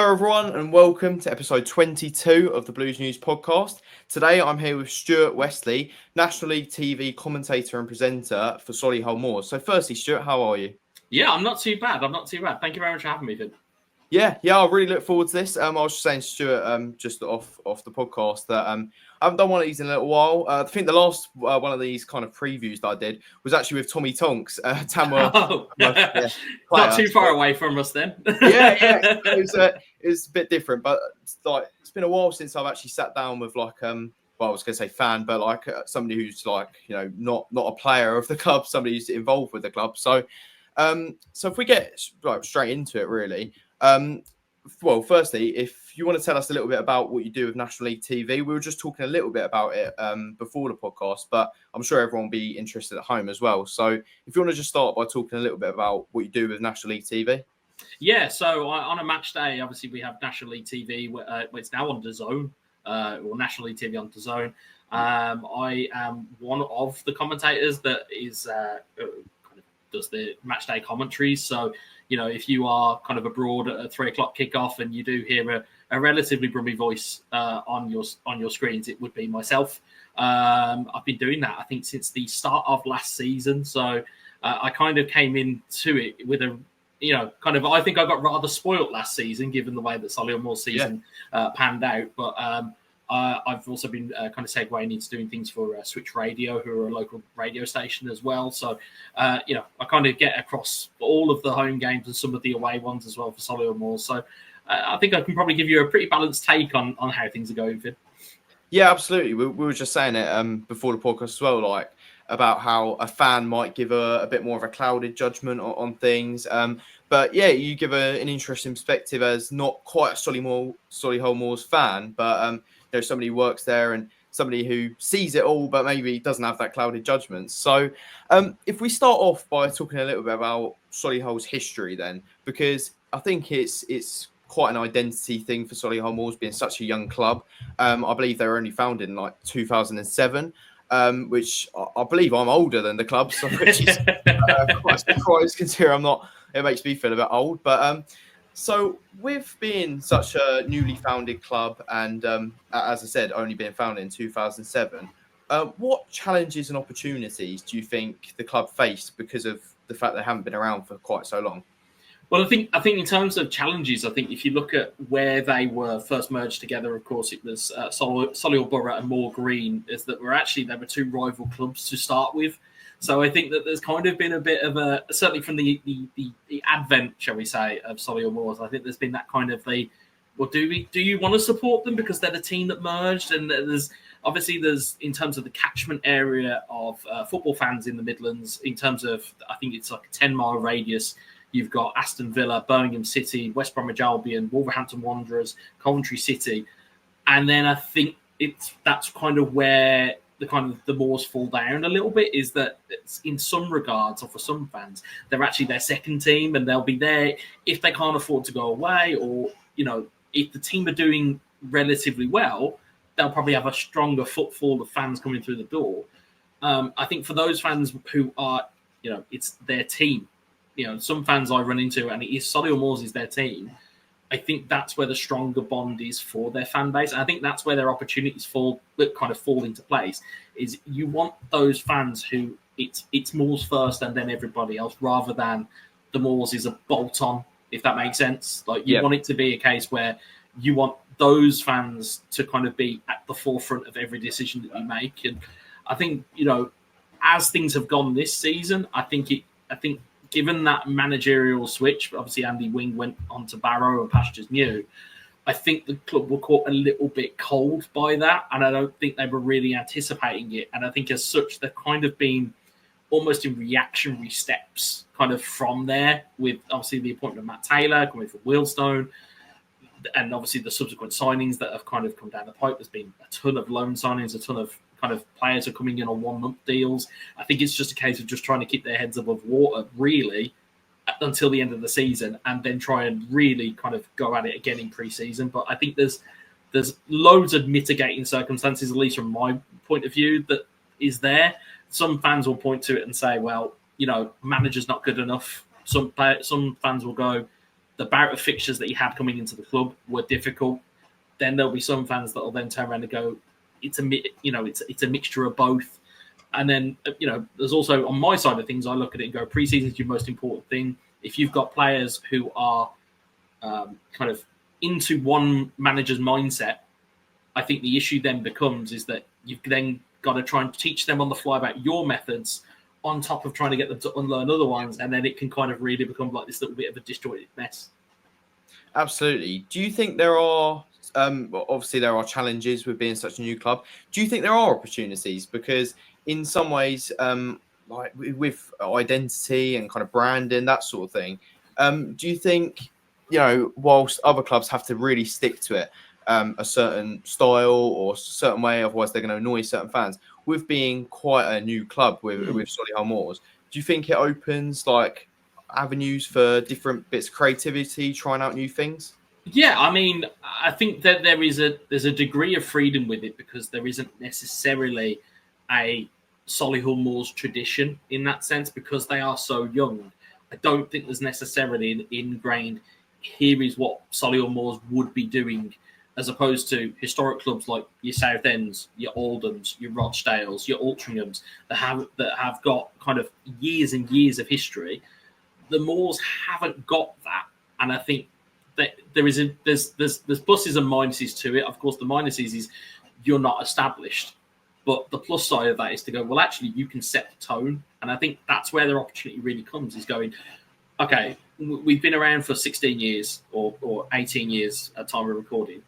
Hello everyone and welcome to episode 22 of the Blues News podcast. Today I'm here with Stewart Westley, National League TV commentator and presenter for Solihull Moors. So firstly, Stewart, how are you? Yeah, I'm not too bad. Thank you very much for having me, Vin. Yeah, I really look forward to this. I was just saying, Stuart, just off the podcast that I haven't done one of these in a little while. I think the last one of these kind of previews that I did was actually with 𝗬𝗥𝗘𝗩𝗪. Not too far away from us then. It was a bit different, but it's been a while since I've actually sat down with I was going to say fan, but somebody who's not a player of the club, somebody who's involved with the club. So if we get straight into it, really. Well, firstly, if you want to tell us a little bit about what you do with National League TV, we were just talking a little bit about it before the podcast, but I'm sure everyone will be interested at home as well. So if you want to just start by talking a little bit about what you do with National League TV. Yeah, so on a match day, obviously we have National League TV. It's now on DAZN, or National League TV on DAZN. I am one of the commentators that is does the match day commentaries. So, if you are kind of abroad at a 3:00 kickoff and you do hear a relatively brummy voice on your screens, it would be myself. I've been doing that, I think, since the start of last season. So I kind of came into it with I think I got rather spoilt last season, given the way that Solihull Moors season panned out. But I've also been kind of segueing into doing things for Switch Radio, who are a local radio station as well. So, I kind of get across all of the home games and some of the away ones as well for Solihull Moors. So I think I can probably give you a pretty balanced take on how things are going, Finn. Yeah, absolutely. We were just saying it before the podcast as well, about how a fan might give a bit more of a clouded judgment on things. But yeah, you give an interesting perspective as not quite a Solihull Moors fan, but there's somebody who works there and somebody who sees it all, but maybe doesn't have that clouded judgment. So if we start off by talking a little bit about Solihull's history then, because I think it's quite an identity thing for Solihull Moors being such a young club. I believe they were only founded in 2007. Which I believe I'm older than the club, so which is quite surprised considering I'm not. It makes me feel a bit old, but so with being such a newly founded club and as I said, only being founded in 2007, what challenges and opportunities do you think the club faced because of the fact they haven't been around for quite so long? Well, I think in terms of challenges, I think if you look at where they were first merged together, of course, it was Solihull Borough and Moor Green, is that there were two rival clubs to start with. So I think that there's kind of been a bit of certainly from the advent, shall we say, of Solihull Moors, I think there's been that kind of do you want to support them because they're the team that merged? And there's in terms of the catchment area of football fans in the Midlands, in terms of, I think it's like a 10-mile radius. You've got Aston Villa, Birmingham City, West Bromwich Albion, Wolverhampton Wanderers, Coventry City, and then I think that's kind of where the Moors fall down a little bit. Is that it's, in some regards, or for some fans, they're actually their second team, and they'll be there if they can't afford to go away, or if the team are doing relatively well, they'll probably have a stronger footfall of fans coming through the door. I think for those fans who are, it's their team. Some fans I run into, and Solihull Moors is their team. I think that's where the stronger bond is for their fan base. And I think that's where their opportunities fall into place. Is you want those fans who it's Moors first and then everybody else, rather than the Moors is a bolt-on, if that makes sense. You want it to be a case where you want those fans to kind of be at the forefront of every decision that you make. And I think as things have gone this season, I think given that managerial switch, obviously Andy Wing went on to Barrow and pastures new, I think the club were caught a little bit cold by that, and I don't think they were really anticipating it. And I think as such, they've kind of been almost in reactionary steps kind of from there, with obviously the appointment of Matt Taylor coming from Wealdstone, and obviously the subsequent signings that have kind of come down the pipe. There's been a ton of loan signings, a ton of kind of players are coming in on 1-month deals. I think it's just a case of just trying to keep their heads above water, really, until the end of the season, and then try and really kind of go at it again in pre-season. But I think there's loads of mitigating circumstances, at least from my point of view, that is there. Some fans will point to it and say, well, manager's not good enough. Some fans will go, the bout of fixtures that he had coming into the club were difficult. Then there'll be some fans that will then turn around and go, it's a mixture of both. And then, there's also, on my side of things, I look at it and go, pre-season is your most important thing. If you've got players who are kind of into one manager's mindset, I think the issue then becomes is that you've then got to try and teach them on the fly about your methods on top of trying to get them to unlearn other ones. And then it can kind of really become like this little bit of a disjointed mess. Absolutely. Do you think there are, obviously there are challenges with being such a new club. Do you think there are opportunities? Because in some ways, like with identity and kind of branding, that sort of thing, do you think, whilst other clubs have to really stick to it, a certain style or a certain way, otherwise they're going to annoy certain fans, with being quite a new club with Solihull Moors, do you think it opens like avenues for different bits of creativity, trying out new things? Yeah, I mean, I think that there's a degree of freedom with it because there isn't necessarily a Solihull Moors tradition in that sense because they are so young. I don't think there's necessarily an ingrained, here is what Solihull Moors would be doing, as opposed to historic clubs like your Southend's, your Oldham's, your Rochdale's, your Altrinchams that have got kind of years and years of history. The Moors haven't got that, and I think that there's pluses and minuses to it. Of course, the minuses is you're not established. But the plus side of that is to go, well, actually, you can set the tone. And I think that's where their opportunity really comes, is going, okay, we've been around for 16 years or 18 years at time of recording.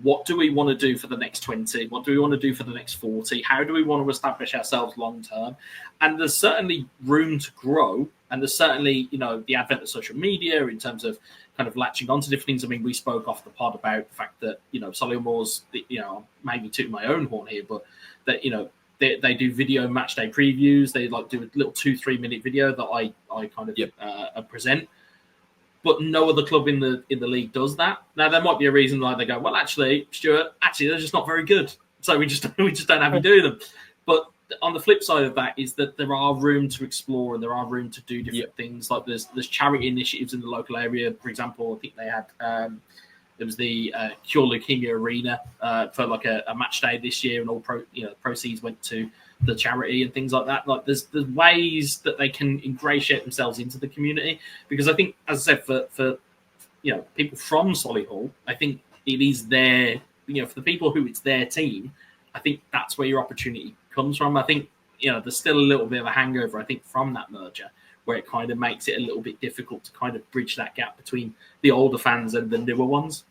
What do we want to do for the next 20? What do we want to do for the next 40? How do we want to establish ourselves long term? And there's certainly room to grow. And there's certainly, the advent of social media in terms of kind of latching onto different things. I mean, we spoke off the pod about the fact that, Solihull Moors, maybe tooting my own horn here, but that, they do video match day previews. They like do a little 2-3 minute video that I kind of present. But no other club in the league does that. Now there might be a reason why they go, well, actually, Stuart, they're just not very good, so we just don't have you do them. But on the flip side of that is that there are room to explore and there are room to do different things. Like there's charity initiatives in the local area. For example, I think they had there was the 𝗘𝟮🟮 Leukemia Arena for like a match day this year, and all proceeds went to the charity and things like that. Like there's ways that they can ingratiate themselves into the community, because I think, as I said, for people from Solihull, I think it is their for the people who it's their team. I think that's where your opportunity comes from. I think there's still a little bit of a hangover, I think, from that merger, where it kind of makes it a little bit difficult to kind of bridge that gap between the older fans and the newer ones.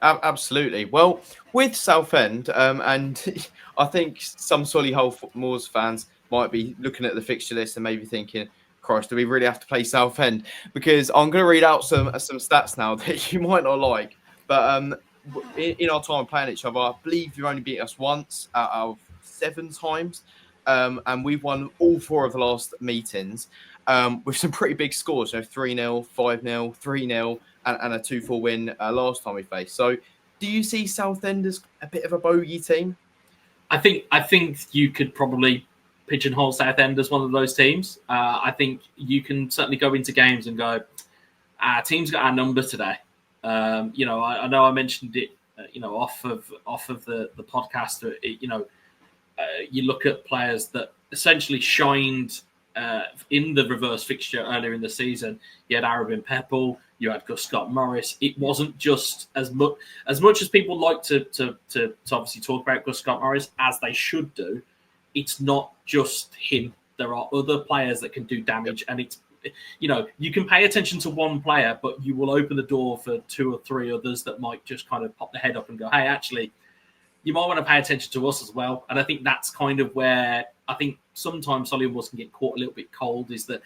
Absolutely. Well, with Southend, and I think some Solihull Moors fans might be looking at the fixture list and maybe thinking, Christ, do we really have to play Southend? Because I'm going to read out some stats now that you might not like. But in our time playing each other, I believe you've only beat us once out of 7 times. And we've won all 4 of the last meetings with some pretty big scores. 3-0, 5-0, 3-0. And a 2-4 win last time we faced. So, do you see Southend as a bit of a bogey team? I think you could probably pigeonhole Southend as one of those teams. I think you can certainly go into games and go, our team's got our number today. I know I mentioned it, off of the podcast. You look at players that essentially shined in the reverse fixture earlier in the season. You had Arabin Peppel, you had Gus Scott Morris. It wasn't just as much as people like to obviously talk about Gus Scott Morris, as they should do. It's not just him. There are other players that can do damage, and it's you can pay attention to one player, but you will open the door for 2 or 3 others that might just kind of pop their head up and go, hey, actually, you might want to pay attention to us as well. And I think that's kind of where I think sometimes Solihull Moors can get caught a little bit cold, is that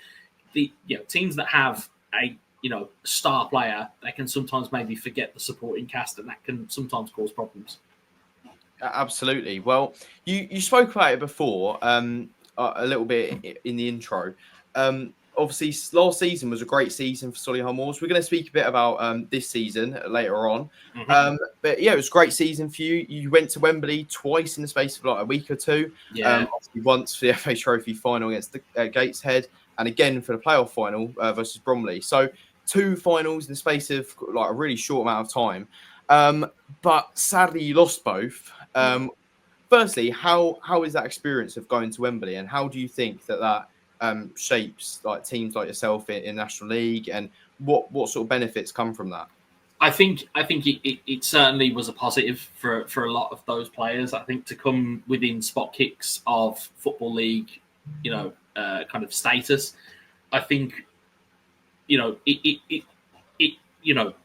the teams that have a star player, they can sometimes maybe forget the supporting cast, and that can sometimes cause problems. Absolutely. Well, you spoke about it before a little bit in the intro. Obviously, last season was a great season for Solihull Moors. We're going to speak a bit about this season later on. Mm-hmm. But yeah, it was a great season for you. You went to Wembley twice in the space of like a week or 2. Yeah. Once for the FA Trophy final against the Gateshead, and again for the playoff final versus Bromley. So 2 finals in the space of like a really short amount of time. But sadly, you lost both. Firstly, how is that experience of going to Wembley, and how do you think that shapes like teams like yourself in National League, and what sort of benefits come from that? I think it certainly was a positive for a lot of those players. I think to come within spot kicks of Football League, kind of status, I think,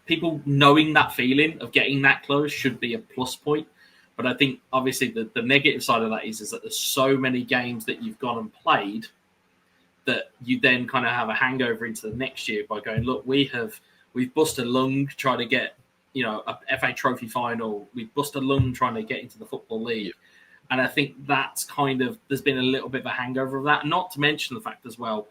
people knowing that feeling of getting that close should be a plus point. But I think obviously the negative side of that is that there's so many games that you've gone and played that you then kind of have a hangover into the next year by going, look, we've busted a lung trying to get, a FA Trophy final. We've busted a lung trying to get into the Football League. And I think that's there's been a little bit of a hangover of that. Not to mention the fact as well,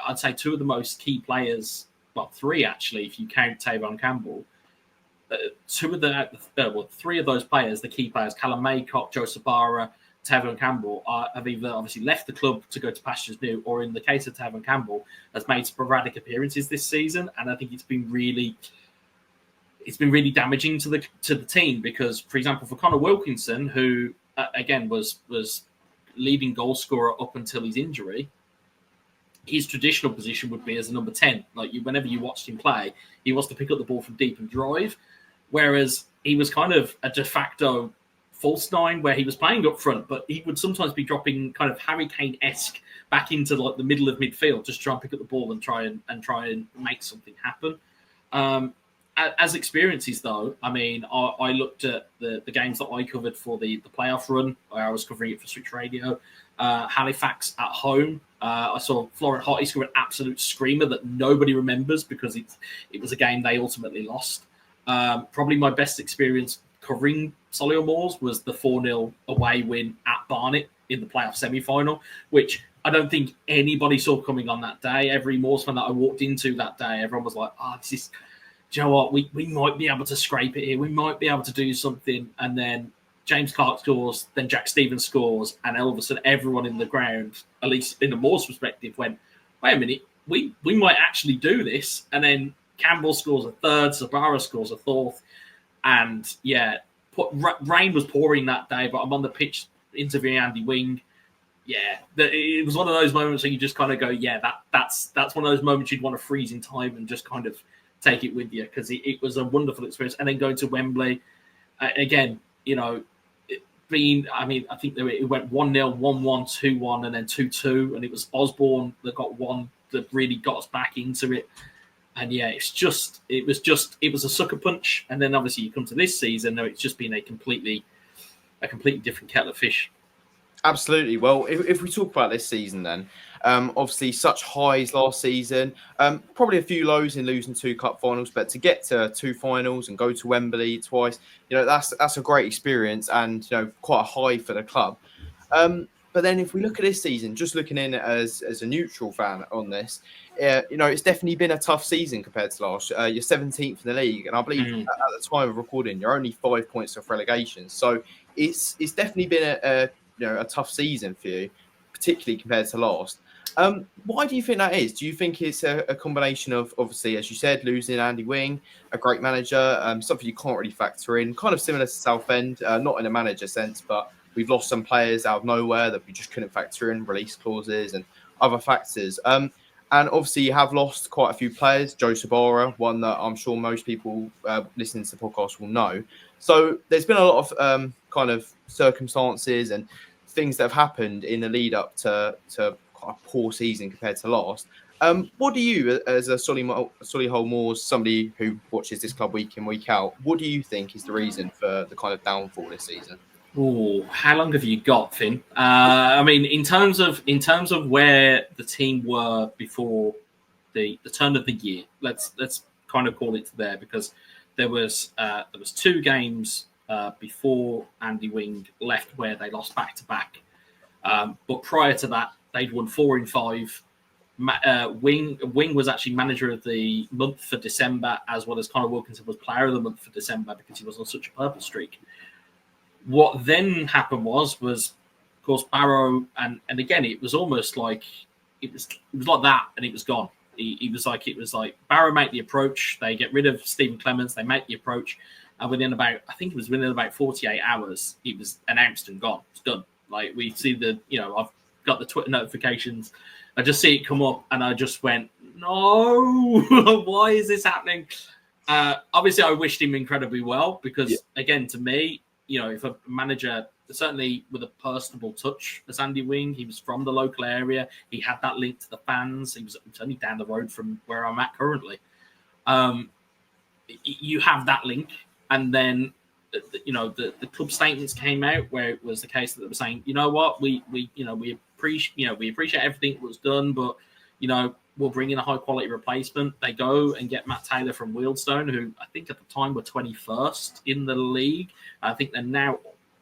I'd say 2 of the most key players, well, 3 actually, if you count 𝗘𝟮🟮🗪, 3 of those players, the key players, 𝗘𝟮🟮🗪, 𝗘𝟮𝟮🟮🗪, 𝗘𝟮🟮🟪, have either obviously left the club to go to pastures new, or in the case of 𝗘𝟮🟮🟪, has made sporadic appearances this season. And I think it's been really damaging to the team, because, for example, for Conor Wilkinson, who again was leading goal scorer up until his injury, his traditional position would be as a number 10. Like, whenever you watched him play, he was to pick up the ball from deep and drive, whereas he was kind of a de facto false 9, where he was playing up front, but he would sometimes be dropping kind of Harry Kane-esque back into like the middle of midfield, just try and pick up the ball and try and make something happen. As experiences, though, I mean, I looked at the games that I covered for the playoff run, where I was covering it for Switch Radio. Halifax at home, I saw Florent Hotty score an absolute screamer that nobody remembers because it was a game they ultimately lost. Probably my best experience covering Solihull Moors was the 4-0 away win at Barnet in the playoff semi-final, which I don't think anybody saw coming on that day. Every Moors fan that I walked into that day, everyone was like, this is... Do you know what? We might be able to scrape it here. We might be able to do something. And then James Clark scores, then Jack Stevens scores, and all of a sudden everyone in the ground, at least in the Moors perspective, went, wait a minute, we might actually do this. And then Campbell scores a third, 𝗮💆 scores a fourth. And yeah, rain was pouring that day, but I'm on the pitch interviewing Andy Wing. Yeah, it was one of those moments where you just kind of go, yeah, that's one of those moments you'd want to freeze in time and just kind of take it with you, because it was a wonderful experience. And then going to Wembley, again, I think it went 1-0, 1-1, 2-1, and then 2-2, and it was Osborne that got one that really got us back into it. And yeah, it was a sucker punch. And then obviously you come to this season, though, it's just been a completely different kettle of fish. Absolutely. Well, if we talk about this season, then obviously such highs last season, probably a few lows in losing 2 cup finals, but to get to 2 finals and go to Wembley twice, that's a great experience, and quite a high for the club. But then if we look at this season, just looking in as a neutral fan on this, it's definitely been a tough season compared to last year. You're 17th in the league, and I believe at the time of recording, you're only 5 points off relegation. So it's definitely been a tough season for you, particularly compared to last. Why do you think that is? Do you think it's a combination of, obviously, as you said, losing Andy Wing, a great manager, something you can't really factor in, kind of similar to Southend, not in a manager sense, but we've lost some players out of nowhere that we just couldn't factor in, release clauses and other factors. And obviously you have lost quite a few players. 𝗘𝟮🟮🟪, one that I'm sure most people listening to the podcast will know. So there's been a lot of kind of circumstances and things that have happened in the lead up to quite a poor season compared to last. What do you, as a Solihull Moors, somebody who watches this club week in, week out, what do you think is the reason for the kind of downfall this season? Oh, how long have you got, Finn? I mean, in terms of where the team were before the turn of the year, let's kind of call it there, because there was 2 games before Andy Wing left where they lost back to back. But prior to that, they'd won 4 in 5. Wing was actually manager of the month for December, as well as Conor Wilkinson was player of the month for December, because he was on such a purple streak. What then happened was, of course, Barrow, and again, it was almost like it was like that, and it was gone. It was like Barrow make the approach, they get rid of Stephen Clements, they make the approach, and within about 48 hours, it was announced and gone. It's done. Like we see I've got the Twitter notifications, I just see it come up, and I just went, no, why is this happening? Obviously, I wished him incredibly well because, again, to me, if a manager, certainly with a personable touch as Andy Wing, he was from the local area. He had that link to the fans. He was only down the road from where I'm at currently. You have that link, and then the club statements came out where it was the case that they were saying, you know what, we appreciate everything that was done, but we'll bring in a high quality replacement. They go and get Matt Taylor from Wealdstone, who I think at the time were 21st in the league. I think they're now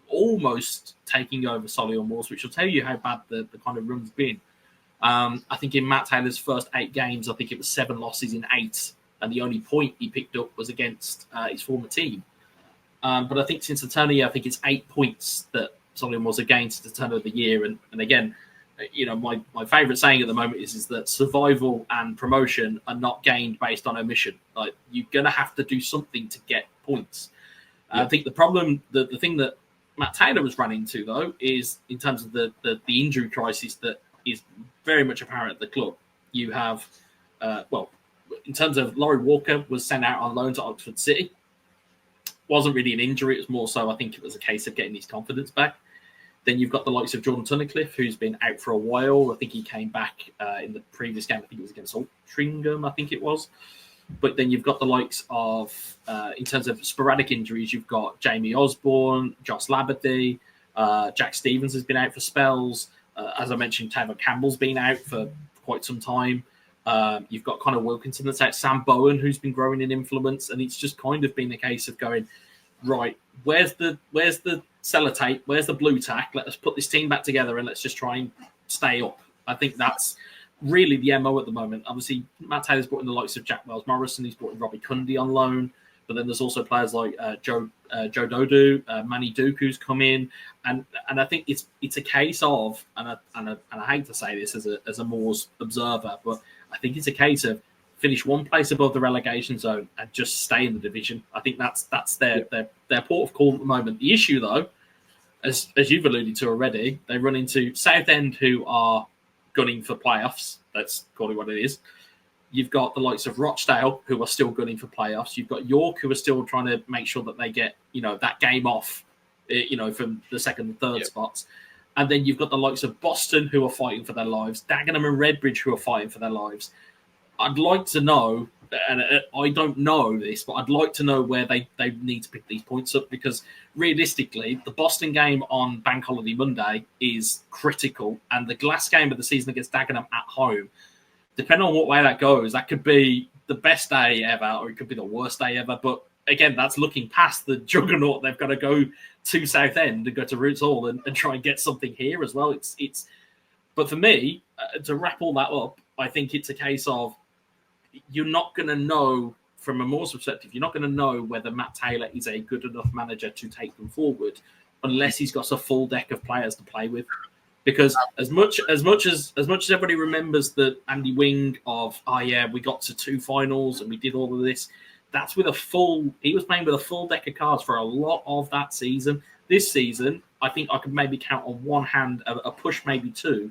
almost taking over Solihull Moors, which will tell you how bad the kind of run's been. I think in Matt Taylor's first 8 games, I think it was 7 losses in 8, and the only point he picked up was against his former team. But I think since the turn of the year, I think it's 8 points that Solihull Moors have gained since the turn of the year. And again, my favourite saying at the moment is that survival and promotion are not gained based on omission. Like, you're going to have to do something to get points. I think the problem, the thing that Matt Taylor was running into, though, is in terms of the injury crisis that is very much apparent at the club. You have, in terms of Laurie Walker was sent out on loan to Oxford City. Wasn't really an injury. It was more so, I think it was a case of getting his confidence back. Then you've got the likes of Jordan Tunnicliffe, who's been out for a while. I think he came back in the previous game. I think it was against Altrincham, I think it was. But then you've got the likes of, in terms of sporadic injuries, you've got Jamie Osborne, Josh Labadie, Jack Stevens has been out for spells. As I mentioned, Taylor Campbell's been out for quite some time. You've got Connor Wilkinson that's out, Sam Bowen, who's been growing in influence. And it's just kind of been a case of going, right, where's the sellotape? Where's the blue tack? Let us put this team back together and let's just try and stay up. I think that's really the MO at the moment. Obviously, Matt Taylor's brought in the likes of Jack Wells-Morrison. He's brought in Robbie Cundy on loan. But then there's also players like Joe Dodu, Manny Duke, who's come in. And I think it's a case of, and I hate to say this as a Moors observer, but I think it's a case of finish one place above the relegation zone and just stay in the division. I think that's their port of call at the moment. The issue, though, as you've alluded to already, they run into Southend, who are gunning for playoffs. That's call it what it is. You've got the likes of Rochdale, who are still gunning for playoffs. You've got York, who are still trying to make sure that they get, that game off, from the second and third spots. And then you've got the likes of Boston, who are fighting for their lives, Dagenham and Redbridge, who are fighting for their lives. I'd like to know, and I don't know this, but I'd like to know where they need to pick these points up, because realistically, the Boston game on Bank Holiday Monday is critical, and the last game of the season against Dagenham at home, depending on what way that goes, that could be the best day ever, or it could be the worst day ever. But again, that's looking past the juggernaut. They've got to go to Southend and go to Roots Hall and try and get something here as well. But for me, to wrap all that up, I think it's a case of, you're not going to know, from a Moors perspective, you're not going to know whether Matt Taylor is a good enough manager to take them forward unless he's got a full deck of players to play with. Because as much as everybody remembers that Andy Wing of, we got to 2 finals and we did all of this, that's with he was playing with a full deck of cards for a lot of that season. This season, I think I could maybe count on one hand, a push maybe 2,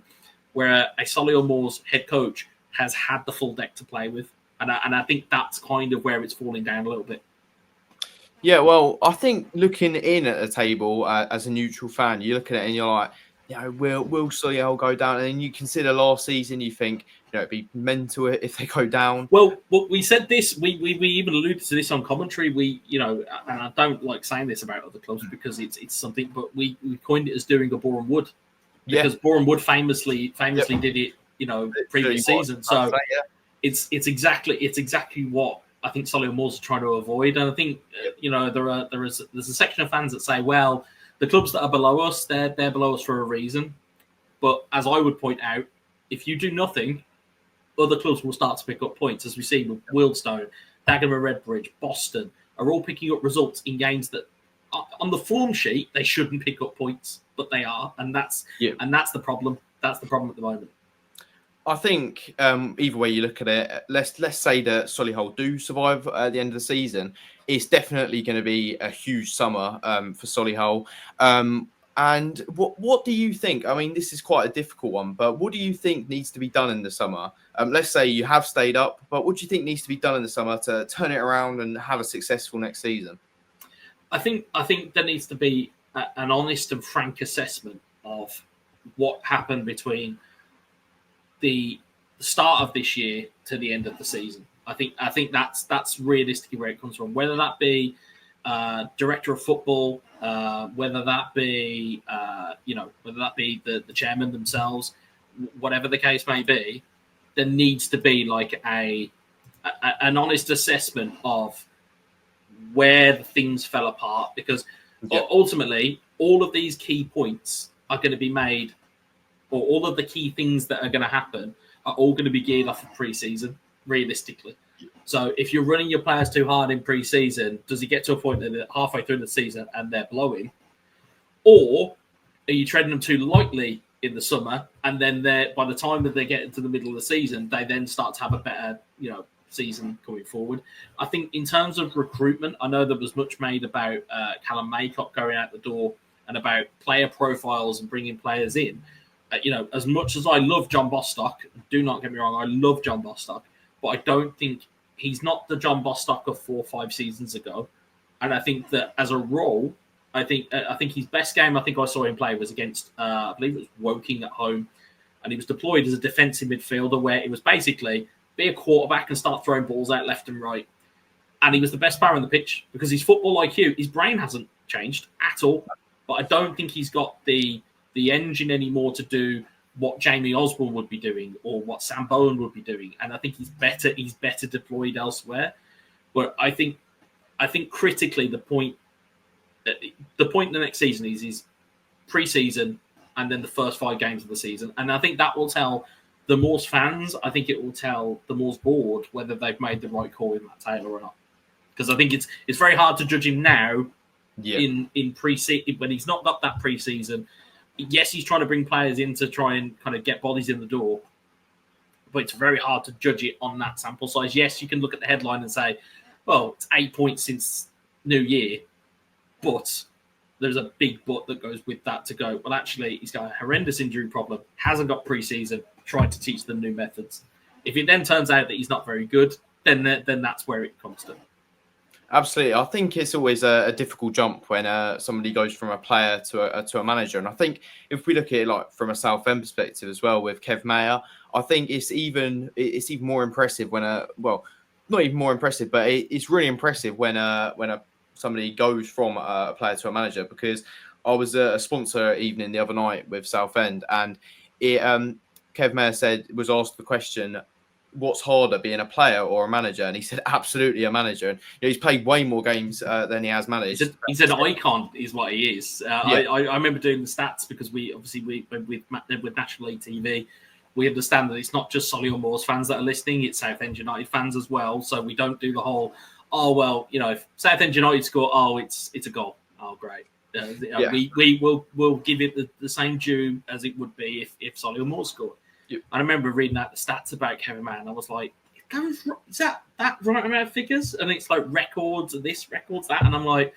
where a Solihull Moors head coach has had the full deck to play with. And I think that's kind of where it's falling down a little bit. Yeah, well, I think looking in at the table as a neutral fan, you look at it and you're like, will Solihull go down? And then you consider last season, you think, it'd be mental if they go down. Well, we said this, we even alluded to this on commentary. And I don't like saying this about other clubs because it's something, but we coined it as doing a Boreham Wood. Because Boreham Wood famously did it, previous season. So it's exactly what I think Solihull Moors are trying to avoid. And I think, there's a section of fans that say, well, the clubs that are below us, they're below us for a reason. But as I would point out, if you do nothing, other clubs will start to pick up points, as we see with Wealdstone, Dagenham, Redbridge, Boston, are all picking up results in games that, on the form sheet, they shouldn't pick up points, but they are, and that's the problem. That's the problem at the moment. I think either way you look at it, let's say that Solihull do survive at the end of the season. It's definitely going to be a huge summer for Solihull. And what do you think? I mean, this is quite a difficult one, but what do you think needs to be done in the summer? Let's say you have stayed up, but what do you think needs to be done in the summer to turn it around and have a successful next season? I think there needs to be an honest and frank assessment of what happened between the start of this year to the end of the season. I think that's realistically where it comes from. Whether that be director of football, whether that be whether that be the chairman themselves, whatever the case may be, there needs to be like an honest assessment of where the things fell apart, because ultimately all of these key points are going to be made, or all of the key things that are going to happen are all going to be geared off of pre-season, realistically. So if you're running your players too hard in pre-season, does it get to a point that they're halfway through the season and they're blowing? Or are you treading them too lightly in the summer, and then by the time that they get into the middle of the season, they then start to have a better, season going forward? I think in terms of recruitment, I know there was much made about 𝗘𝟮�11😪😓 going out the door and about player profiles and bringing players in. As much as I love John Bostock, do not get me wrong, I love John Bostock, but I don't think he's not the John Bostock of 4 or 5 seasons ago. And I think that as a role, I think his best game I saw him play was against, I believe it was Woking at home, and he was deployed as a defensive midfielder where it was basically be a quarterback and start throwing balls out left and right. And he was the best player on the pitch because his football IQ, his brain hasn't changed at all. But I don't think he's got the engine anymore to do what Jamie Osborne would be doing or what Sam Bowen would be doing. And I think he's better deployed elsewhere. But I think critically the point in the next season is pre-season and then the first 5 games of the season. And I think that will tell the Moors fans, I think it will tell the Moors board whether they've made the right call with Matt Taylor or not. Because I think it's very hard to judge him now in pre-season when he's not got that pre-season. Yes, he's trying to bring players in to try and kind of get bodies in the door, but it's very hard to judge it on that sample size. Yes, you can look at the headline and say, well, it's 8 points since New Year, but there's a big but that goes with that to go, well, actually, he's got a horrendous injury problem, hasn't got pre-season, tried to teach them new methods. If it then turns out that he's not very good, then that's where it comes to. Absolutely. I think it's always a difficult jump when somebody goes from a player to a manager. And I think if we look at it like from a Southend perspective as well with 𝗑𝟮�11😓, I think it's even more impressive when not even more impressive, but it's really impressive when somebody goes from a player to a manager, because I was a sponsor evening the other night with Southend, and 𝗑𝟮�11😓 was asked the question, what's harder, being a player or a manager? And he said, absolutely a manager. And he's played way more games than he has managed. He's an icon, is what he is. I remember doing the stats because we with National TV, we understand that it's not just Solihull Moors fans that are listening; it's Southend United fans as well. So we don't do the whole, if Southend United score, it's a goal. Oh, great. We'll give it the same due as it would be if Solihull Moors scored. Yep. I remember reading out the stats about 𝗑𝟮�11😓, and I was like, is that right amount of figures? And it's like records and this, records that. And I'm like,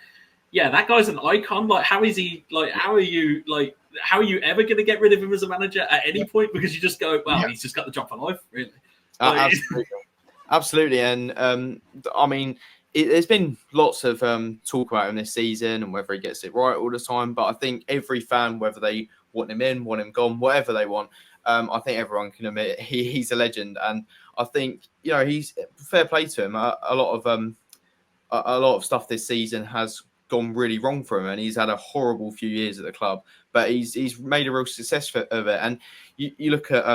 yeah, that guy's an icon. Like, how is he, how are you ever going to get rid of him as a manager at any point? Because you just go, well, he's just got the job for life, really. Absolutely. And I mean, there's been lots of talk about him this season and whether he gets it right all the time. But I think every fan, whether they want him in, want him gone, whatever they want, I think everyone can admit he's a legend. And I think, he's fair play to him. A lot of stuff this season has gone really wrong for him, and he's had a horrible few years at the club. But he's made a real success of it. And you look at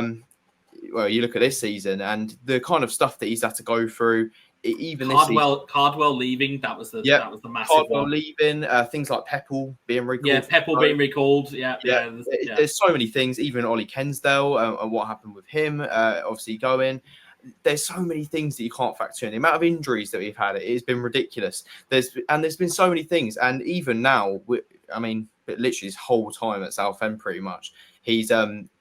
you look at this season and the kind of stuff that he's had to go through. Even Cardwell leaving, that was the massive Cardwell one. Leaving, things like 𝗑𝟮�11😓 being recalled. Yeah, 𝗑𝟮�11😓 being recalled. Yeah. There's so many things. Even Ollie Kensdale and what happened with him, obviously going. There's so many things that you can't factor in. The amount of injuries that we've had, it's been ridiculous. There's been so many things, and even now, literally his whole time at Southend, pretty much, he's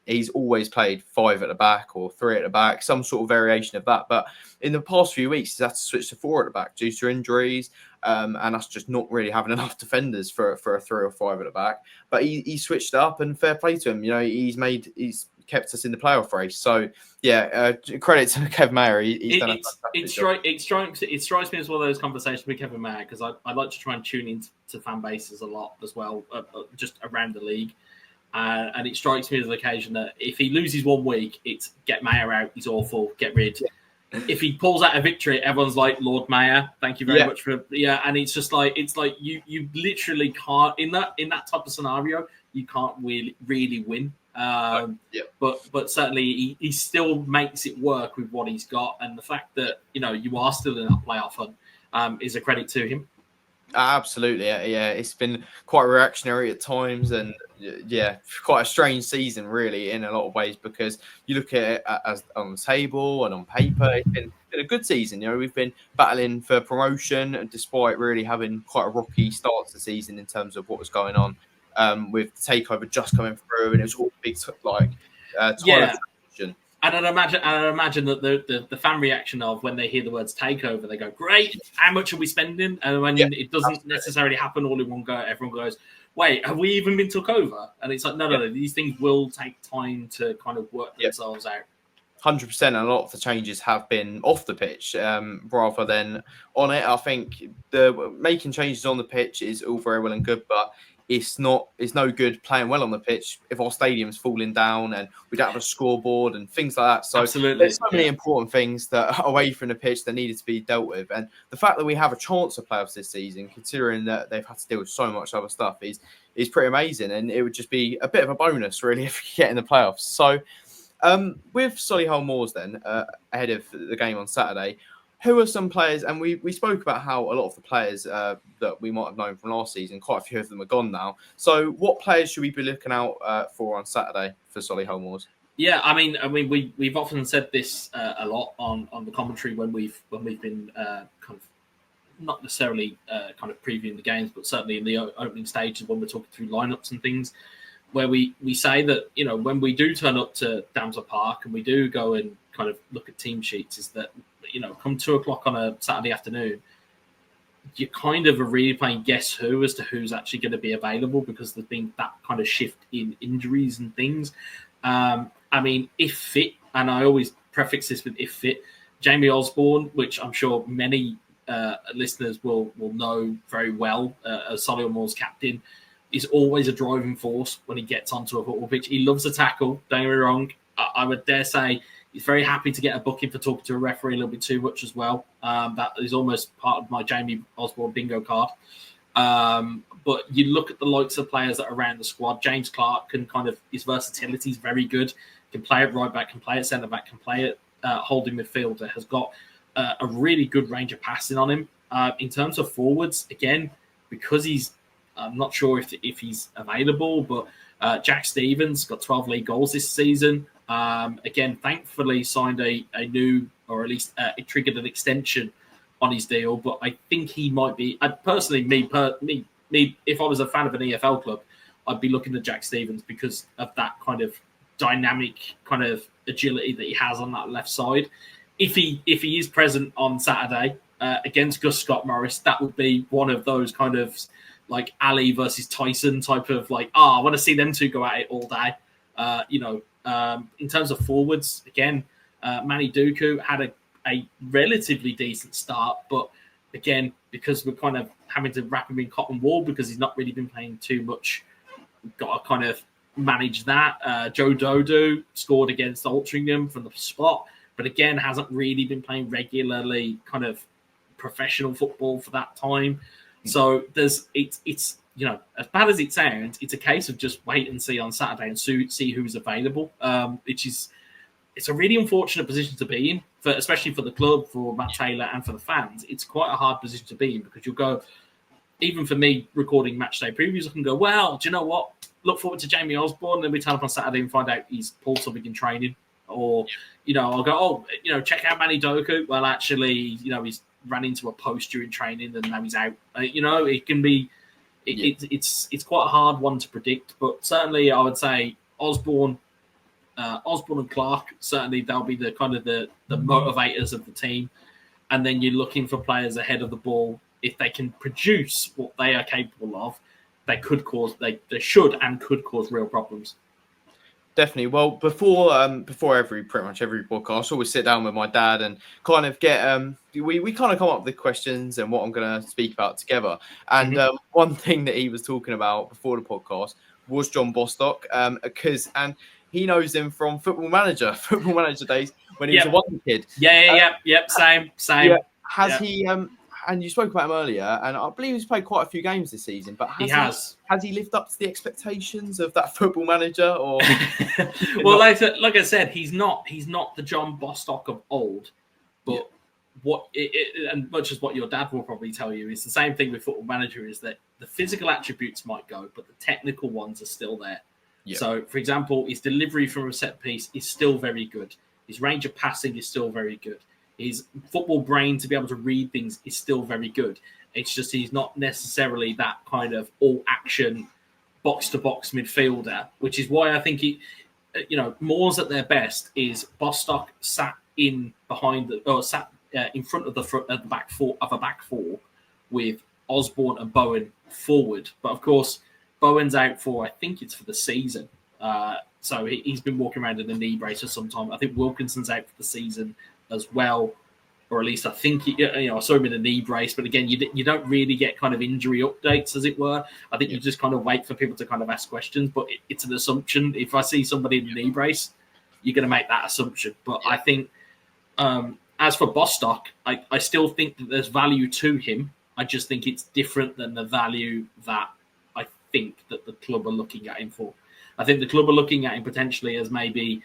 he's always played 5 at the back or 3 at the back, some sort of variation of that. But in the past few weeks, he's had to switch to 4 at the back due to injuries, and us just not really having enough defenders for a 3 or 5 at the back. But he switched up, and fair play to him. You know, he's kept us in the playoff race. So yeah, credit to 𝗘𝟮�11. He's done a fantastic job. It strikes me as one of those conversations with 𝗘𝟮�11 because I like to try and tune into fan bases a lot as well, just around the league. And it strikes me as an occasion that if he loses one week, it's get Mayer out, he's awful, get rid. Yeah. If he pulls out a victory, everyone's like, Lord Mayer, thank you very much for and it's just like you literally can't in that type of scenario, you can't really win. But certainly he still makes it work with what he's got, and the fact that you are still in that playoff hunt is a credit to him. Absolutely, yeah. It's been quite reactionary at times, and quite a strange season, really, in a lot of ways. Because you look at it as on the table and on paper, it's been a good season. We've been battling for promotion, despite really having quite a rocky start to the season in terms of what was going on with the takeover just coming through, and it was all big transition. And I'd imagine that the fan reaction of when they hear the words takeover, they go, great, how much are we spending? And when it doesn't necessarily happen all in one go, everyone goes, wait, have we even been took over? And it's like, no, these things will take time to kind of work themselves out. 100%, and a lot of the changes have been off the pitch rather than on it. I think the making changes on the pitch is all very well and good, but it's no good playing well on the pitch if our stadium's falling down and we don't have a scoreboard and things like that. So absolutely, there's so many important things that are away from the pitch that needed to be dealt with. And the fact that we have a chance of playoffs this season, considering that they've had to deal with so much other stuff, is pretty amazing. And it would just be a bit of a bonus, really, if we get in the playoffs. So with Solihull Moors then, ahead of the game on Saturday, who are some players, and we spoke about how a lot of the players that we might have known from last season, quite a few of them are gone now. So what players should we be looking out for on Saturday for Solihull Moors? Yeah, I mean, we've often said this a lot on the commentary when we've been kind of not necessarily kind of previewing the games, but certainly in the opening stages when we're talking through lineups and things, where we say that when we do turn up to 𝗬𝗮𝗟𝗏 Park and we do go and kind of look at team sheets, is that come 2:00 on a Saturday afternoon, you kind of are really playing guess who as to who's actually going to be available, because there's been that kind of shift in injuries and things. I mean, if fit, and I always prefix this with if fit, Jamie Osborne, which I'm sure many listeners will know very well as Solihull Moors captain, is always a driving force when he gets onto a football pitch. He loves a tackle, don't get me wrong. I would dare say he's very happy to get a booking for talking to a referee a little bit too much as well. That is almost part of my Jamie Osborne bingo card. But you look at the likes of players that are around the squad. James Clark his versatility is very good. Can play at right back, can play at centre back, can play at holding midfielder. Has got a really good range of passing on him. In terms of forwards, again, because I'm not sure if he's available, but Jack Stevens got 12 league goals this season. Again, thankfully signed a new, or at least it triggered an extension on his deal. But I think he might be. Personally, me, if I was a fan of an EFL club, I'd be looking at Jack Stevens because of that kind of dynamic kind of agility that he has on that left side. If he is present on Saturday against Gus Scott Morris, that would be one of those kind of like Ali versus Tyson type of like, I want to see them two go at it all day. In terms of forwards, again, Manny Duku had a relatively decent start, but again, because we're kind of having to wrap him in cotton wool because he's not really been playing too much, we've got to kind of manage that. Joe Dodo scored against Altrincham from the spot, but again, hasn't really been playing regularly kind of professional football for that time. So it's as bad as it sounds, it's a case of just wait and see on Saturday and see who's available. It's a really unfortunate position to be in, especially for the club, for Matt Taylor, and for the fans. It's quite a hard position to be in because you'll go, even for me recording match day previews, I can go, well, do you know what? Look forward to Jamie Osborne. Then we turn up on Saturday and find out he's pulled something in training, or I'll go, check out Manny Doku. Well, actually, he's ran into a post during training and now he's out. It can be. It's quite a hard one to predict, but certainly I would say Osborne, Osborne and Clark, certainly they'll be the kind of the motivators of the team. And then you're looking for players ahead of the ball. If they can produce what they are capable of, they should and could cause real problems. Definitely. Well, before pretty much every podcast, I always sit down with my dad and kind of get we kind of come up with the questions and what I'm going to speak about together. And one thing that he was talking about before the podcast was John Bostock, because he knows him from Football Manager days when he was a wonder kid. Same. Yeah. Has he? And you spoke about him earlier, and I believe he's played quite a few games this season. But has he lived up to the expectations of that Football Manager? Or well, like I said, he's not the John Bostock of old. But and much as what your dad will probably tell you, is the same thing with Football Manager: is that the physical attributes might go, but the technical ones are still there. Yep. So, for example, his delivery from a set piece is still very good. His range of passing is still very good. His football brain to be able to read things is still very good. It's just he's not necessarily that kind of all-action, box-to-box midfielder, which is why I think Moors at their best is Bostock sat in front of the back four with Osborne and Bowen forward. But of course, Bowen's out for, I think it's for the season. So he's been walking around in a knee brace for some time. I think Wilkinson's out for the season as well, or at least I think I saw him in a knee brace. But again, you don't really get kind of injury updates, as it were. I think you just kind of wait for people to kind of ask questions. But it's an assumption. If I see somebody in a knee brace, you're going to make that assumption. But I think as for Bostock, I still think that there's value to him. I just think it's different than the value that I think that the club are looking at him for. I think the club are looking at him potentially as maybe,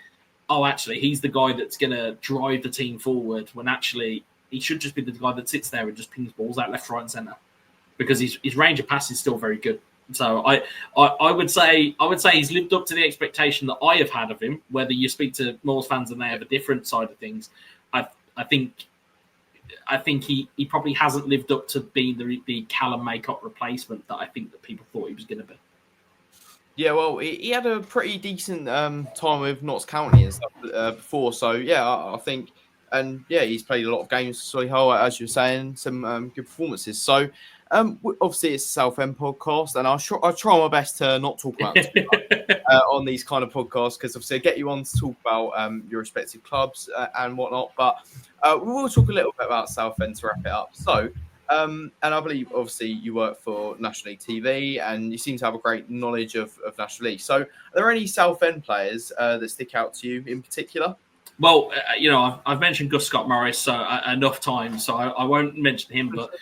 actually, he's the guy that's going to drive the team forward, when actually he should just be the guy that sits there and just pings balls out left, right, and centre, because his range of pass is still very good. So I would say he's lived up to the expectation that I have had of him. Whether you speak to Moors fans and they have a different side of things, I think he probably hasn't lived up to being the Callum Maycott replacement that I think that people thought he was going to be. Yeah, well, he had a pretty decent time with Notts County and stuff before. So, yeah, I think, and yeah, he's played a lot of games for Solihull, as you were saying, some good performances. So, obviously, it's a Southend podcast, and I'll try my best to not talk about it on these kind of podcasts, because obviously I get you on to talk about your respective clubs and whatnot. But we will talk a little bit about Southend to wrap it up. So, and I believe, obviously, you work for National League TV, and you seem to have a great knowledge of National League. So, are there any Southend players that stick out to you in particular? Well, I've mentioned Gus Scott Morris enough times, so I won't mention him. But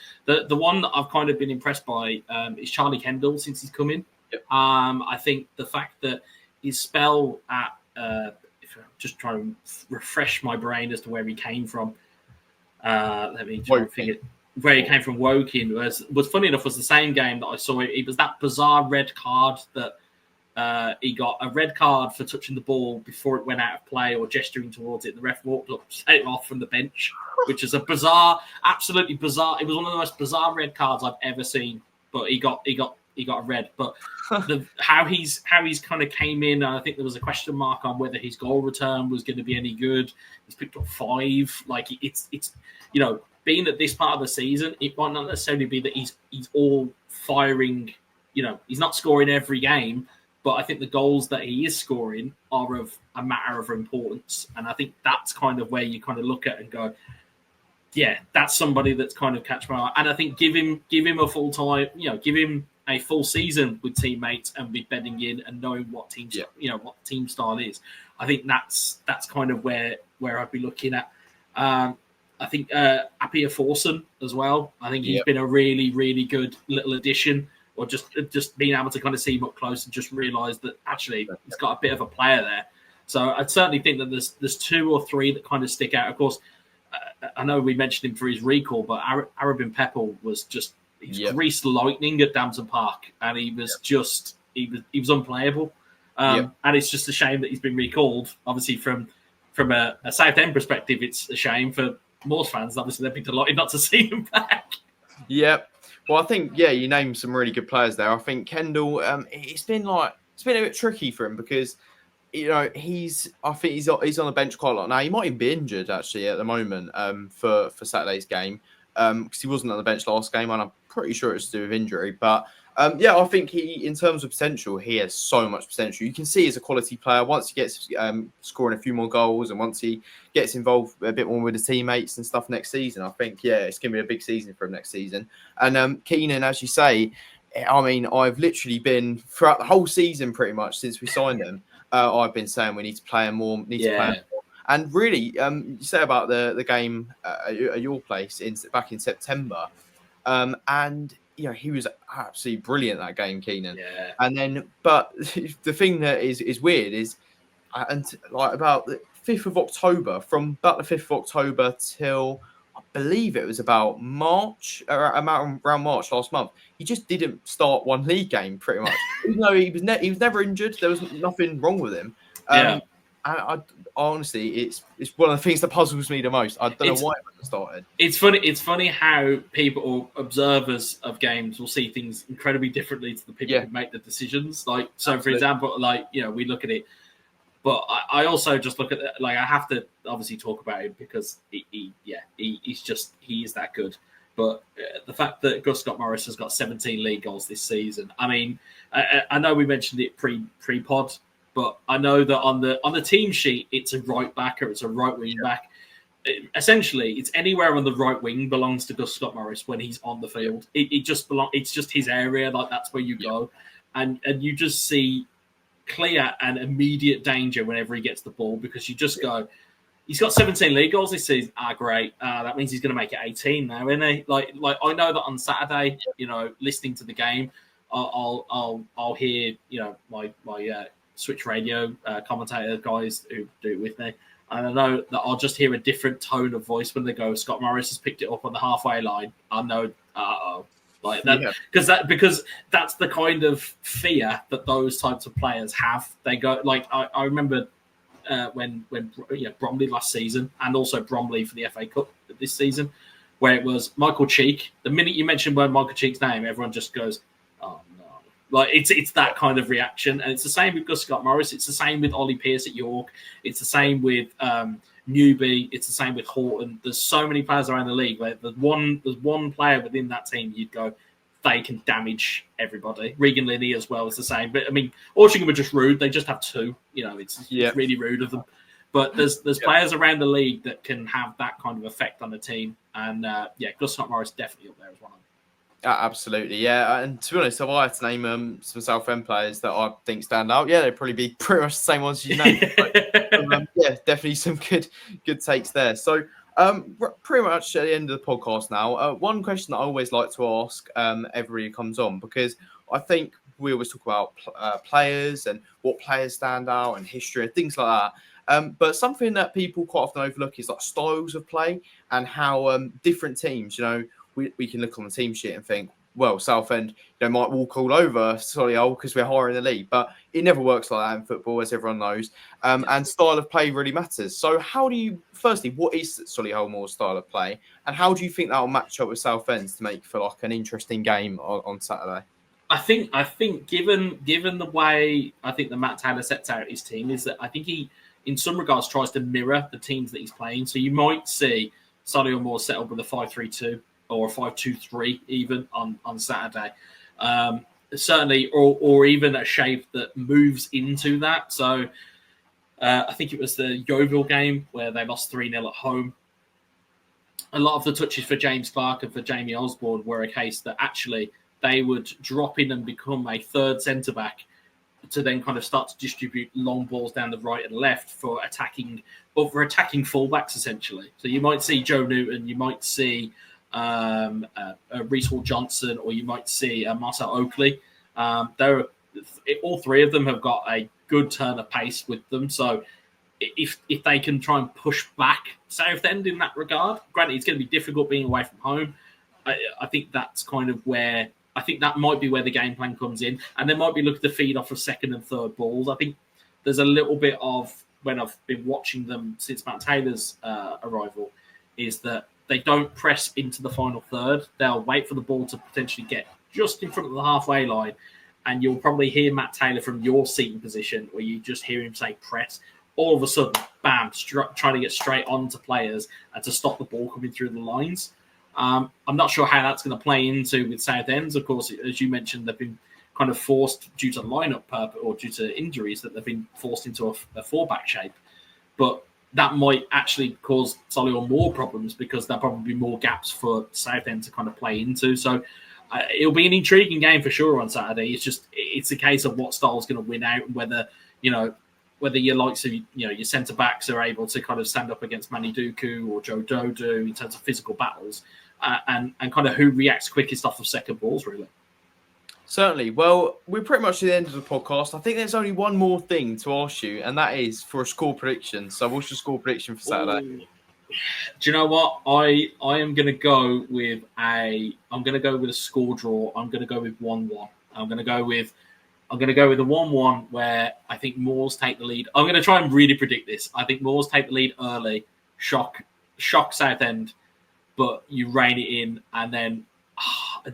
the one that I've kind of been impressed by is Charlie Kendall since he's come in. Yep. I think the fact that his spell at, if I'm just trying to refresh my brain as to where he came from, let me try and figure where he came from. Woking was funny enough, was the same game that I saw. It was that bizarre red card that he got, a red card for touching the ball before it went out of play or gesturing towards it. The ref walked up, set him off from the bench, which is a bizarre, absolutely bizarre. It was one of the most bizarre red cards I've ever seen. But he got a red. But how he's kind of came in, I think there was a question mark on whether his goal return was going to be any good. He's picked up 5. Like it's being at this part of the season, it might not necessarily be that he's all firing. He's not scoring every game, but I think the goals that he is scoring are of a matter of importance. And I think that's kind of where you kind of look at and go, yeah, that's somebody that's kind of catch my eye. And I think give him a full time, give him a full season with teammates and be bedding in and knowing what team, what team style is. I think that's kind of where I'd be looking at. I think 𝗦𝗢𝗟𝗏𝗟𝗟 as well. I think he's been a really, really good little addition, or just being able to kind of see him up close and just realise that actually he's got a bit of a player there. So I'd certainly think that there's 2 or 3 that kind of stick out. Of course, I know we mentioned him for his recall, but 𝗦𝗦𝗏𝗏𝗏𝗏 was just greased lightning at Damson Park, and he was just he was unplayable. And it's just a shame that he's been recalled. Obviously, from a Southend perspective, it's a shame. For Moors fans, obviously, they'd be delighted not to see him back. Yep. Well, I think, you named some really good players there. I think Kendall, it's been a bit tricky for him because I think he's on the bench quite a lot now. He might even be injured actually at the moment for Saturday's game because he wasn't on the bench last game, and I'm pretty sure it's to do with injury. But I think in terms of potential, he has so much potential. You can see he's a quality player once he gets scoring a few more goals, and once he gets involved a bit more with his teammates and stuff next season. I think it's going to be a big season for him next season. And Keenan, as you say, I mean, I've literally been throughout the whole season pretty much since we signed him. I've been saying we need to play him more, to play him more. And really, you say about the game at your place back in September, and he was absolutely brilliant that game, Keenan. Yeah. And then, but the thing that is weird is, about the 5th of October, from about the 5th of October till I believe it was about March, around March last month, he just didn't start one league game pretty much. Even though he was never injured, there was nothing wrong with him. And I honestly, it's one of the things that puzzles me the most. I don't know why it hasn't started. It's funny how people, observers of games, will see things incredibly differently to the people who make the decisions. Like, so for example, we look at it, but I also just look at it, I have to obviously talk about him because he is that good. But the fact that Gus Scott Morris has got 17 league goals this season, I mean, I know we mentioned it pre-pod, but I know that on the team sheet, it's a right back or it's a right wing back. Essentially, it's anywhere on the right wing belongs to Gus Scott Morris when he's on the field. It just belongs. It's just his area. That's where you go, and you just see clear and immediate danger whenever he gets the ball because you just go. He's got 17 league goals this season. Great. That means he's going to make it 18 now, isn't he? Like I know that on Saturday, listening to the game, I'll hear my Switch Radio commentator guys who do it with me. And I know that I'll just hear a different tone of voice when they go, Scott Morris has picked it up on the halfway line. I know, like that, because that's the kind of fear that those types of players have. They go, I remember when Bromley last season, and also Bromley for the FA Cup this season, where it was Michael Cheek. The minute you mention Michael Cheek's name, everyone just goes, oh no. Like it's that kind of reaction, and it's the same with Gus Scott Morris. It's the same with Ollie Pearce at York. It's the same with Newby. It's the same with Horton. There's so many players around the league. Where there's one player within that team you'd go, they can damage everybody. Regan Linney as well is the same. But I mean, Altrincham are just rude. They just have two. It's really rude of them. But there's players around the league that can have that kind of effect on the team. And Gus Scott Morris definitely up there as one of them. Absolutely, yeah. And to be honest, if I had to name some Southend players that I think stand out, they'd probably be pretty much the same ones you named. Definitely some good takes there. So, pretty much at the end of the podcast now, one question that I always like to ask everybody who comes on, because I think we always talk about players and what players stand out and history and things like that. But something that people quite often overlook is like styles of play and how different teams, we can look on the team sheet and think, well, Southend, might walk all over Solihull because we're higher in the league, but it never works like that in football, as everyone knows. And style of play really matters. So, what is Solihull Moors' style of play, and how do you think that will match up with Southend's to make for an interesting game on Saturday? I think given the way I think that Matt Taylor sets out his team is that I think he, in some regards, tries to mirror the teams that he's playing. So you might see Solihull Moors set up with a 5-3-2. Or a 5-2-3 even on Saturday. Certainly, or even a shape that moves into that. So I think it was the Yeovil game where they lost 3-0 at home. A lot of the touches for James Clark and for Jamie Osborne were a case that actually they would drop in and become a third centre-back to then kind of start to distribute long balls down the right and left for attacking fullbacks, essentially. So you might see Joe Newton, you might see Reece Hall-Johnson, or you might see Marcel Oakley. All three of them have got a good turn of pace with them. So if they can try and push back Southend in that regard, granted it's going to be difficult being away from home. I think that's kind of where I think that might be where the game plan comes in, and they might be looking to feed off of second and third balls. I think there's a little bit of, when I've been watching them since Matt Taylor's arrival, is that they don't press into the final third. They'll wait for the ball to potentially get just in front of the halfway line and you'll probably hear Matt Taylor from your seating position, where you just hear him say press. All of a sudden, bam, trying to get straight onto players and to stop the ball coming through the lines. I'm not sure how that's going to play into with Southend. Of course, as you mentioned, they've been kind of forced due to lineup or due to injuries that they've been forced into a four-back shape. But that might actually cause Solihull more problems because there'll probably be more gaps for Southend to kind of play into. So it'll be an intriguing game for sure on Saturday. It's a case of what style's going to win out and whether your likes of your centre backs are able to kind of stand up against 𝗦𝗢𝗘𝗩𝗪 or Joe Dodo in terms of physical battles, and kind of who reacts quickest off of second balls, really. Certainly. Well, we're pretty much at the end of the podcast. I think there's only one more thing to ask you, and that is for a score prediction. So what's your score prediction for Saturday? Ooh. Do you know what? I am going to go with a score draw. I'm going to go with 1-1. I'm going to go with a 1-1 where I think Moors take the lead. I'm going to try and really predict this. I think Moors take the lead early, shock Southend, but you rein it in, and then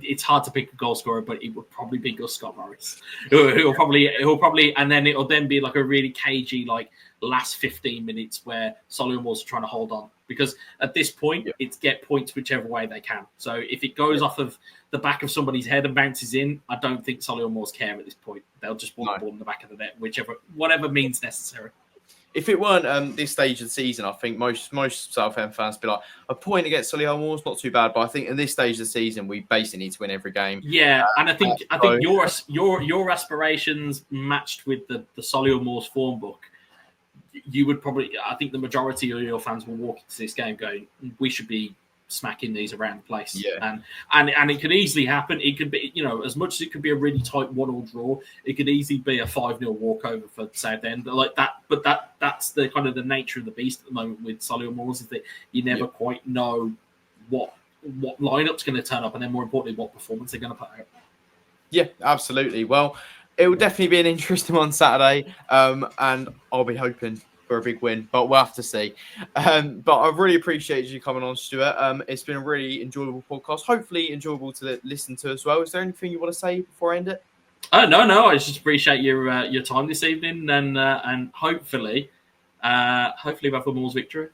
it's hard to pick a goal scorer, but it would probably be Gus Scott Morris. He'll probably, and then it'll then be like a really cagey last 15 minutes where Solihull Moors are trying to hold on, because at this point it's get points whichever way they can. So if it goes off of the back of somebody's head and bounces in, I don't think Solihull Moors care at this point. They'll just want the ball in the back of the net, whatever means necessary. If it weren't this stage of the season, I think most Southend fans would be like, a point against Solihull Moors, not too bad. But I think in this stage of the season, we basically need to win every game. Yeah, and I think your aspirations matched with the Solihull Moors form book. You would probably, I think the majority of your fans will walk into this game going, we should be smacking these around the place. Yeah. And it could easily happen. It could be, as much as it could be a really tight 1-1 draw, it could easily be a 5-0 walkover for Southend. Like that, but that's the kind of the nature of the beast at the moment with Solihull Moors, is that you never quite know what lineup's going to turn up, and then more importantly, what performance they're going to put out. Yeah, absolutely. Well, it will definitely be an interesting one Saturday, and I'll be hoping for a big win, but we'll have to see. But I really appreciate you coming on, Stuart. It's been a really enjoyable podcast, hopefully enjoyable to listen to as well. Is there anything you want to say before I end it? No. I just appreciate your time this evening, and hopefully we have the Moors victory.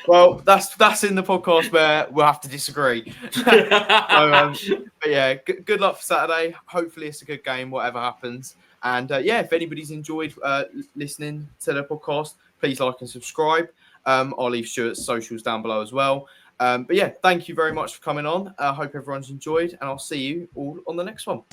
Well, that's in the podcast where we'll have to disagree. But yeah, good luck for Saturday. Hopefully it's a good game, whatever happens. And if anybody's enjoyed listening to the podcast, please like and subscribe. I'll leave Stuart's socials down below as well. But yeah, thank you very much for coming on. I hope everyone's enjoyed, and I'll see you all on the next one.